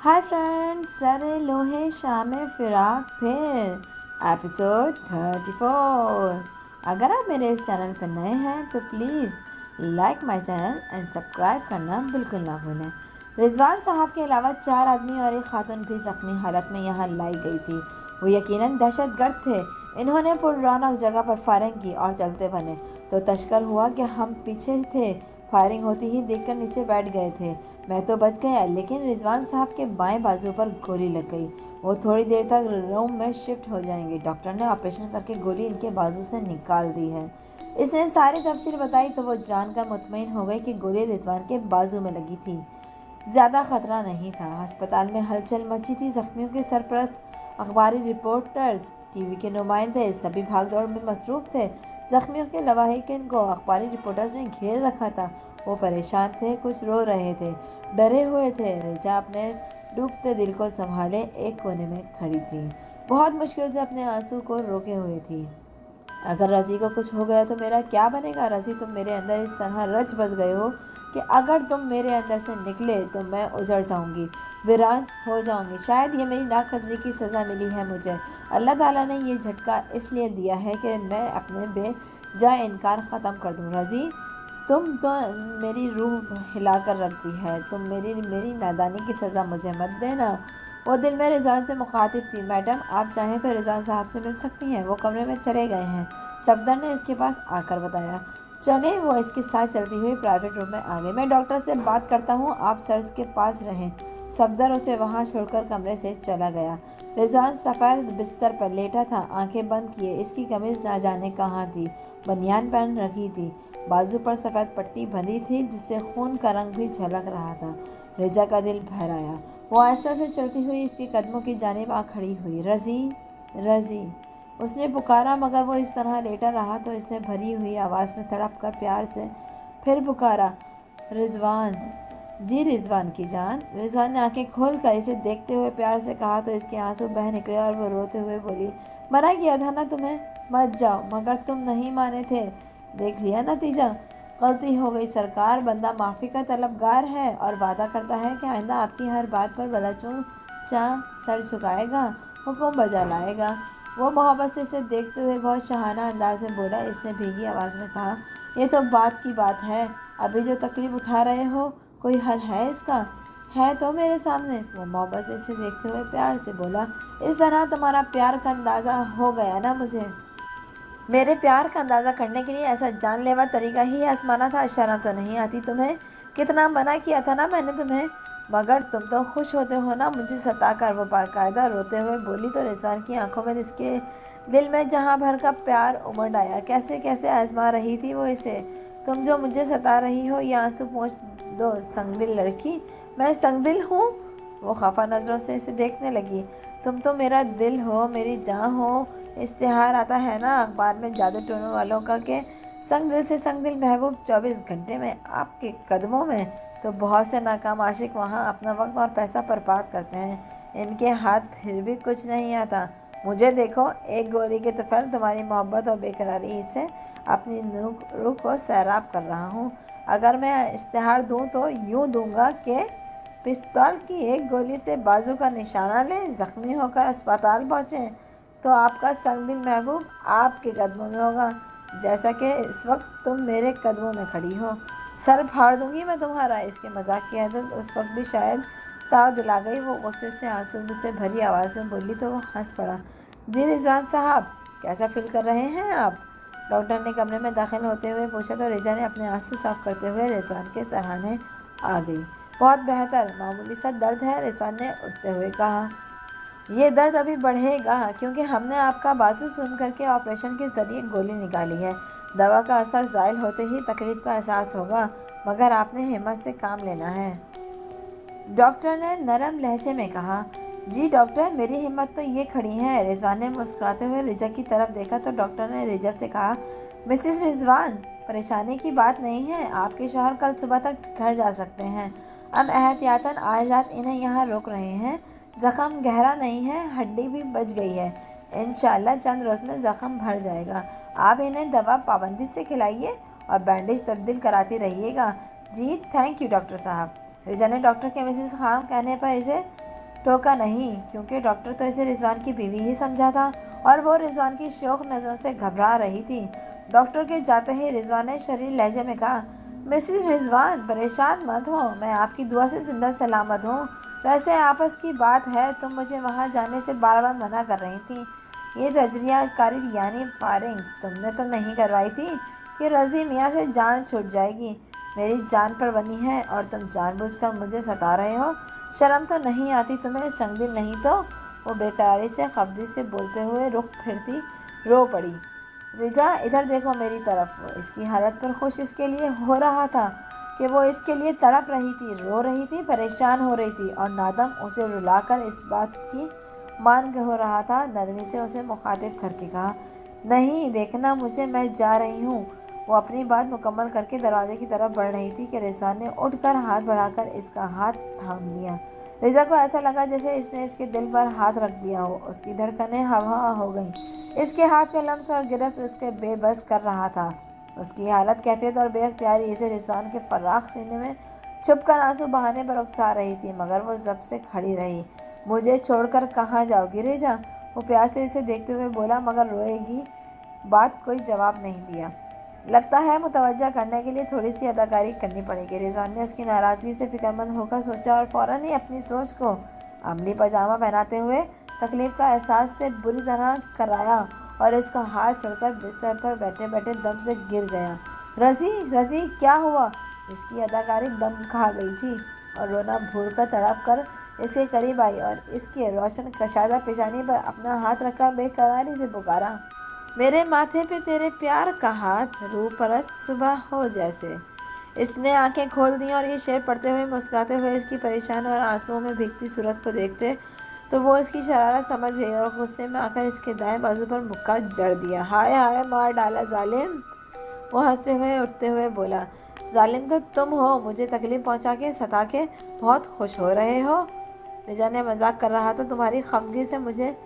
Hi friends, सरे लोहे शाम फिराक फिर एपिसोड 34। अगर आप मेरे इस चैनल पर नए हैं तो please like my channel and subscribe करना बिल्कुल ना भूलें। रिजवान साहब के अलावा 4 आदमी और एक खातून भी ज़ख्मी हालत में यहाँ लाई गई थी। वो यकीनन दहशतगर्द थे। इन्होंने पुररौनक जगह पर फायरिंग की और चलते बने तो तश्कर हुआ कि हम पीछे थे। फायरिंग होती ही देखकर नीचे बैठ गए थे। मैं तो बच गया, लेकिन रिजवान साहब के बाएं बाजू पर गोली लग गई। वो थोड़ी देर तक रूम में शिफ्ट हो जाएंगे। डॉक्टर ने ऑपरेशन करके गोली इनके बाजू से निकाल दी है। इसने सारी तफसील बताई तो वो जानकर मुतमईन हो गई कि गोली रिजवान के बाजू में लगी थी। ज़्यादा खतरा नहीं था। अस्पताल में हलचल मची थी। जख्मियों के सरपरस्त, अखबारी रिपोर्टर्स, टीवी के नुमाइंदे सभी भागदौड़ में मसरूफ़ थे। जख्मियों के लवाहिकीन को अखबारी रिपोर्टर्स ने घेर रखा था। वो परेशान थे, कुछ रो रहे थे, डरे हुए थे। रिचा अपने डूबते दिल को संभाले एक कोने में खड़ी थी। बहुत मुश्किल से अपने आंसू को रोके हुए थी। अगर रज़ी को कुछ हो गया तो मेरा क्या बनेगा? रज़ी, तुम मेरे अंदर इस तरह रच बस गए हो कि अगर तुम मेरे अंदर से निकले तो मैं उजड़ जाऊंगी, वीरान हो जाऊंगी। शायद ये मेरी नाकदरी की सज़ा मिली है मुझे। अल्लाह ताला ने ये झटका इसलिए दिया है कि मैं अपने बेजा इनकार ख़त्म कर दूँ। रज़ी, तुम तो मेरी रूह हिला कर रख दी है। तुम मेरी नादानी की सज़ा मुझे मत देना। वो दिल में रिजवान से मुखातिब थी। मैडम, आप चाहें तो रिजवान साहब से मिल सकती हैं, वो कमरे में चले गए हैं, सफदर ने इसके पास आकर बताया। चले, वो इसके साथ चलती हुई प्राइवेट रूम में आ गई। मैं डॉक्टर से बात करता हूँ, आप सर के पास रहें। सफदर उसे वहाँ छोड़कर कमरे से चला गया। रिजवान सफ़ेद बिस्तर पर लेटा था, आंखें बंद किए। इसकी कमीज़ ना जाने कहाँ थी, बनियान पहन रखी थी। बाजू पर सफ़ेद पट्टी बंधी थी जिससे खून का रंग भी झलक रहा था। रिजा का दिल भर आया। वो आहिस्ता से चलती हुई इसके कदमों की जानिब आ खड़ी हुई। रज़ी, रज़ी, उसने पुकारा, मगर वो इस तरह लेटा रहा तो इसने भरी हुई आवाज़ में तड़प कर प्यार से फिर पुकारा, रिजवान। जी रिजवान की जान। रिजवान ने आंखें खोल कर इसे देखते हुए प्यार से कहा तो इसके आंसू बह निकले और वो रोते हुए बोली, मना किया था ना तुम्हें, मत जाओ, मगर तुम नहीं माने थे। देख लिया नतीजा। गलती हो गई सरकार। बंदा माफ़ी का तलबगार है और वादा करता है कि आइंदा आपकी हर बात पर बलाचूं चा सर झुकाएगा, हुक्म बजा लाएगा। वो मोहब्बत से इसे देखते हुए बहुत शहाना अंदाज में बोला। इसने भीगी आवाज़ में कहा, ये तो बात की बात है। अभी जो तकलीफ़ उठा रहे हो, कोई हल है इसका? है तो मेरे सामने। वो मोहब्बत से इसे देखते हुए प्यार से बोला, इस तरह तुम्हारा प्यार का अंदाज़ा हो गया ना मुझे। मेरे प्यार का अंदाज़ा करने के लिए ऐसा जानलेवा तरीका ही आजमाना था। शर्म तो नहीं आती तुम्हें? कितना मना किया था ना मैंने तुम्हें, मगर तुम तो खुश होते हो ना मुझे सताकर। वो बाकायदा रोते हुए बोली तो रिजवान की आंखों में इसके दिल में जहाँ भर का प्यार उमड़ आया। कैसे कैसे आजमा रही थी वो इसे। तुम जो मुझे सता रही हो, ये आंसू पोंछ दो संगदिल लड़की। मैं संगदिल हूँ? वो खफा नज़रों से इसे देखने लगी। तुम तो मेरा दिल हो, मेरी जान हो। इश्तिहार आता है ना अखबार में जादू टोने वालों का कि संग दिल से संग दिल महबूब 24 घंटे में आपके कदमों में। तो बहुत से नाकाम आशिक वहाँ अपना वक्त और पैसा बर्बाद करते हैं। इनके हाथ फिर भी कुछ नहीं आता। मुझे देखो, एक गोली के तफैल तुम्हारी मोहब्बत और बेकरारी से अपनी रूह को सैराब कर रहा हूँ। अगर मैं इश्तिहार दूँ तो यूँ दूँगा कि पिस्तौल की एक गोली से बाजू का निशाना लें, ज़ख्मी होकर अस्पताल पहुँचें तो आपका संगदिल महबूब आपके कदमों में होगा, जैसा कि इस वक्त तुम मेरे कदमों में खड़ी हो। सर फाड़ दूंगी मैं तुम्हारा। इसके मजाक की हद उस वक्त भी शायद ताव दिला गई। वो गुस्से से आंसू से भरी आवाज़ में बोली तो वो हंस पड़ा। जी रिजवान साहब, कैसा फील कर रहे हैं आप? डॉक्टर ने कमरे में दाखिल होते हुए पूछा तो रिजा ने अपने आंसू साफ करते हुए रिजवान के सराहने आ गई। बहुत बेहतर, मामूली सा दर्द है, रिजवान ने उठते हुए कहा। ये दर्द अभी बढ़ेगा क्योंकि हमने आपका बाजू सुन करके ऑपरेशन के ज़रिए गोली निकाली है। दवा का असर ज़ायल होते ही तकलीफ का एहसास होगा, मगर आपने हिम्मत से काम लेना है, डॉक्टर ने नरम लहजे में कहा। जी डॉक्टर, मेरी हिम्मत तो ये खड़ी है। रिजवान ने मुस्कुराते हुए रिजा की तरफ देखा तो डॉक्टर ने रिजा से कहा, मिसेस रिजवान, परेशानी की बात नहीं है। आपके शौहर कल सुबह तक घर जा सकते हैं। हम एहतियातन आज रात इन्हें यहाँ रोक रहे हैं। ज़ख़म गहरा नहीं है, हड्डी भी बच गई है। इंशाअल्लाह चंद रोज़ में ज़ख़म भर जाएगा। आप इन्हें दवा पाबंदी से खिलाइए और बैंडेज तब्दील कराती रहिएगा। जी थैंक यू डॉक्टर साहब। रिजा ने डॉक्टर के मिसेस खान कहने पर इसे टोका नहीं, क्योंकि डॉक्टर तो इसे रिजवान की बीवी ही समझा था और वो रिजवान की शौक नज़रों से घबरा रही थी। डॉक्टर के जाते ही रिजवान ने शरीर लहजे में कहा, मिसेस रिजवान परेशान मत हो, मैं आपकी दुआ से जिंदा सलामत हूँ। वैसे आपस की बात है, तुम मुझे वहाँ जाने से बार बार मना कर रही थी। ये नजरिया कारी यानी फायरिंग तुमने तो नहीं करवाई थी कि रज़ी मियाँ से जान छूट जाएगी। मेरी जान पर बनी है और तुम जानबूझकर मुझे सता रहे हो। शर्म तो नहीं आती तुम्हें? संगदिल नहीं तो? वो बेकरारी से खफदी से बोलते हुए रुख फिरती रो पड़ी। रिजा इधर देखो मेरी तरफ। वो इसकी हालत पर खुश इसके लिए हो रहा था कि वो इसके लिए तड़प रही थी, रो रही थी, परेशान हो रही थी और नादम उसे रुलाकर इस बात की मान हो रहा था। नरमी से उसे मुखातिब करके कहा, नहीं देखना मुझे, मैं जा रही हूँ। वो अपनी बात मुकम्मल करके दरवाजे की तरफ बढ़ रही थी कि रिजवान ने उठकर हाथ बढ़ाकर इसका हाथ थाम लिया। रिजा को ऐसा लगा जैसे इसने इसके दिल पर हाथ रख दिया हो। उसकी धड़कनें हवा हो गईं। इसके हाथ का लम्स और गिरफ्त इसके बेबस कर रहा था। उसकी हालत, कैफियत और बेख्तियारी इसे रिजवान के फराख सीने में छुपकर आंसू बहाने पर उकसा रही थी, मगर वो जब से खड़ी रही। मुझे छोड़कर कहाँ जाओगी रिजा? वो प्यार से इसे देखते हुए बोला, मगर रोएगी बात कोई जवाब नहीं दिया। लगता है मुतवज्जा करने के लिए थोड़ी सी अदाकारी करनी पड़ेगी। रिजवान ने उसकी नाराज़गी से फिक्रमंद होकर सोचा और फ़ौरन ही अपनी सोच को अमली पजामा पहनाते हुए तकलीफ़ का एहसास से बुरी तरह कराया और इसका हाथ छोड़कर बिस्तर पर बैठे बैठे दम से गिर गया। रज़ी रज़ी क्या हुआ? इसकी अदाकारी दम खा गई थी और रोना भूल कर तड़प कर इसके करीब आई और इसके रोशन कशादा पेशानी पर अपना हाथ रखकर बेकरारी से पुकारा, मेरे माथे पे तेरे प्यार का हाथ, रूह परस्त सुबह हो जैसे। इसने आंखें खोल दी और ये शेर पढ़ते हुए मुस्कुराते हुए इसकी परेशान और आंसुओं में भीगती सूरत को देखते तो वो इसकी शरारत समझ गई और गुस्से में आकर इसके दाएं बाजू पर मुक्का जड़ दिया। हाय हाय मार डाला जालिम! वो हंसते हुए उठते हुए बोला, जालिम तो तुम हो, मुझे तकलीफ पहुंचा के सता के बहुत खुश हो रहे हो। रिजा ने मजाक कर रहा था, तुम्हारी खफगी से मुझे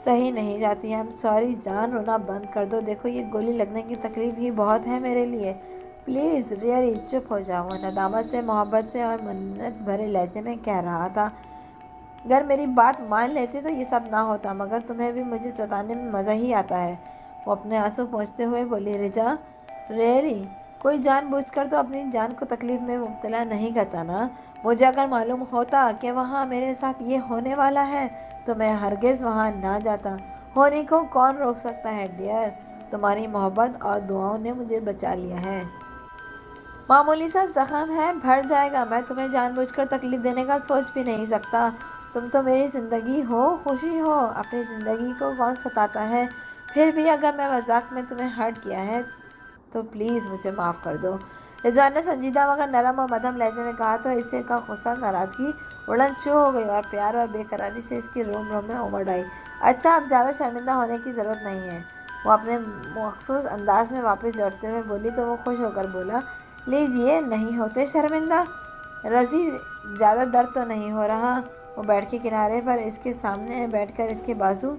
सही नहीं जाती है। सॉरी जान, रोना बंद कर दो। देखो ये गोली लगने की तकलीफ ही बहुत है मेरे लिए। प्लीज़ रियली चुप हो जाओ। नदामत से, मोहब्बत से और मन्नत भरे लहजे में कह रहा था। अगर मेरी बात मान लेते तो ये सब ना होता, मगर तुम्हें भी मुझे सताने में मज़ा ही आता है। वो अपने आंसू पोंछते हुए बोली, रिजा रियली कोई जानबूझकर तो अपनी जान को तकलीफ़ में मुब्तला नहीं करता ना। मुझे अगर मालूम होता कि वहाँ मेरे साथ ये होने वाला है तो मैं हरगिज़ वहाँ ना जाता। होने को कौन रोक सकता है डियर? तुम्हारी मोहब्बत और दुआओं ने मुझे बचा लिया है। मामूली सा जख्म है, भर जाएगा। मैं तुम्हें जानबूझकर तकलीफ़ देने का सोच भी नहीं सकता। तुम तो मेरी ज़िंदगी हो, खुशी हो। अपनी ज़िंदगी को कौन सताता है? फिर भी अगर मैं मजाक में तुम्हें हर्ट किया है तो प्लीज़ मुझे माफ़ कर दो। रिजवान ने संजीदा मगर नरम और मध्यम लहजे में कहा तो इससे का गुस्सा, नाराज़गी उड़न छू हो गई और प्यार और बेकरारी से इसकी रोम रोम में उमड़ आई। अच्छा, अब ज़्यादा शर्मिंदा होने की ज़रूरत नहीं है। वो अपने मखसूस अंदाज में वापस लौटते हुए बोली तो वो खुश होकर बोला, लीजिए नहीं होते शर्मिंदा। रज़ी ज़्यादा दर्द तो नहीं हो रहा? वो बैठ के किनारे पर इसके सामने बैठकर इसके बाजू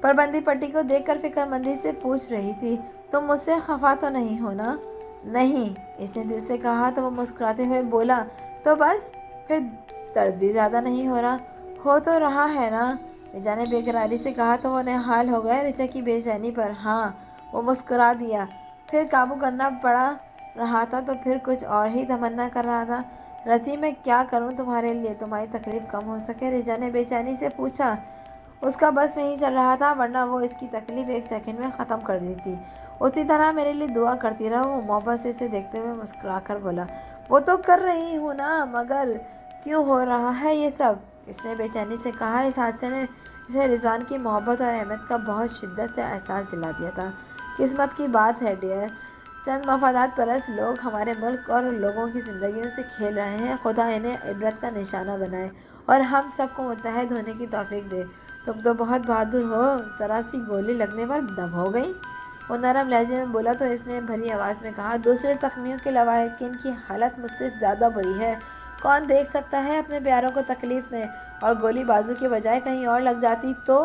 पर बंदी पट्टी को देखकर फिक्रमंदी से पूछ रही थी, तुम मुझसे खफा तो नहीं हो ना? नहीं, इसने दिल से कहा तो वो मुस्कुराते हुए बोला, तो बस फिर दर्द भी ज़्यादा नहीं हो रहा? हो तो रहा है ना? रिजा ने बेकरारी से कहा तो वो निहाल हो गया रिजा की बेचैनी पर। हाँ, वो मुस्कुरा दिया। फिर काबू करना पड़ा रहा था तो फिर कुछ और ही तमन्ना कर रहा था। रज़ी मैं क्या करूं तुम्हारे लिए, तुम्हारी तकलीफ़ कम हो सके? रिजा ने बेचैनी से पूछा। उसका बस नहीं चल रहा था, वरना वो इसकी तकलीफ़ एक सेकंड में ख़त्म कर दी थी। उसी तरह मेरे लिए दुआ करती रहो। वो मोहब्बत से इसे देखते हुए मुस्कुराकर बोला, वो तो कर रही हूँ ना, मगर क्यों हो रहा है ये सब? इसने बेचैनी से कहा। इस हादसे ने इसे रिजवान की मोहब्बत और अहमियत का बहुत शिद्दत से एहसास दिला दिया था। किस्मत की बात है डियर, चंद मफादात परस्त लोग हमारे मुल्क और लोगों की ज़िंदगियों से खेल रहे हैं। खुदा इन्हें इबरत का निशाना बनाए और हम सबको मुत्तहद होने की तौफीक दे। तुम तो बहुत बहादुर हो, ज़रा सी गोली लगने पर दम हो गई। वो नरम लहजे में बोला तो इसने भरी आवाज़ में कहा, दूसरे ज़ख्मियों के लवाकिन की हालत मुझसे ज़्यादा बुरी है। कौन देख सकता है अपने प्यारों को तकलीफ़ में? और गोली बाजू के बजाय कहीं और लग जाती तो?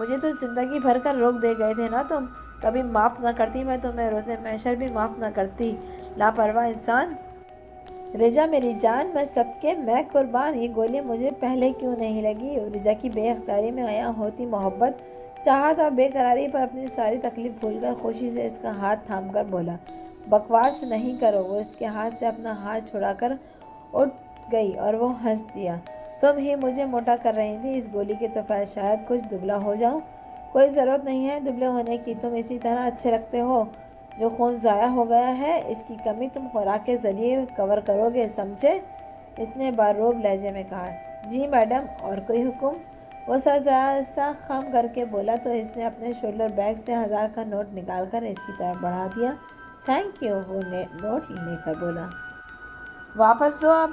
मुझे तो ज़िंदगी भर कर रोक दे गए थे ना तुम। कभी माफ़ न करती मैं तुम्हें, रोज़े महशर भी माफ़ न करती। लापरवाह इंसान। رجا میری جان، میں صدقے میں قربان، یہ گولی مجھے پہلے کیوں نہیں لگی؟ رجا کی بے اختیاری میں آیا ہوتی محبت، چاہت اور بے قراری پر اپنی ساری تکلیف بھول کر خوشی سے اس کا ہاتھ تھام کر بولا، بکواس نہیں کرو۔ وہ اس کے ہاتھ سے اپنا ہاتھ چھڑا کر اٹھ گئی اور وہ ہنس دیا۔ تم ہی مجھے موٹا کر رہی تھی، اس گولی کے طفل شاید کچھ دبلا ہو جاؤں۔ کوئی ضرورت نہیں ہے دبلے ہونے کی، تم اسی طرح اچھے لگتے ہو۔ جو خون ضائع ہو گیا ہے اس کی کمی تم خوراک کے ذریعے کور کرو گے، سمجھے؟ اس نے باروب لہجے میں کہا۔ جی میڈم، اور کوئی حکم؟ وہ سر ذرا سا خم کر کے بولا تو اس نے اپنے شولڈر بیگ سے 1000 کا نوٹ نکال کر اس کی طرف بڑھا دیا۔ تھینک یو، وہ نوٹ لے کر بولا۔ واپس دو اب۔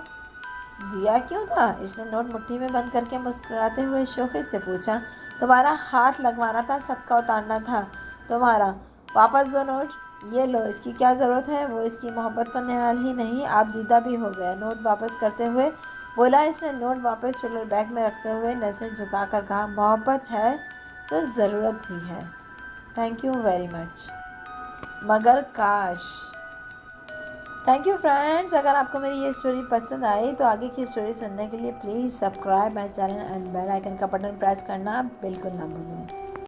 دیا کیوں تھا؟ اس نے نوٹ مٹھی میں بند کر کے مسکراتے ہوئے شوخی سے پوچھا۔ تمہارا ہاتھ لگوانا تھا، صدقہ اتارنا تھا تمہارا۔ واپس دو نوٹ۔ یہ لو، اس کی کیا ضرورت ہے؟ وہ اس کی محبت پر نہال ہی نہیں، آپ دیدہ بھی ہو گیا، نوٹ واپس کرتے ہوئے بولا۔ اس نے نوٹ واپس شولڈر بیگ میں رکھتے ہوئے نظریں جھکا کر کہا، محبت ہے تو ضرورت بھی ہے۔ تھینک یو ویری مچ، مگر کاش۔ تھینک یو فرینڈز، اگر آپ کو میری یہ اسٹوری پسند آئی تو آگے کی اسٹوری سننے کے لیے please subscribe my channel and bell icon کا بٹن پریس کرنا بالکل نہ بھولیں۔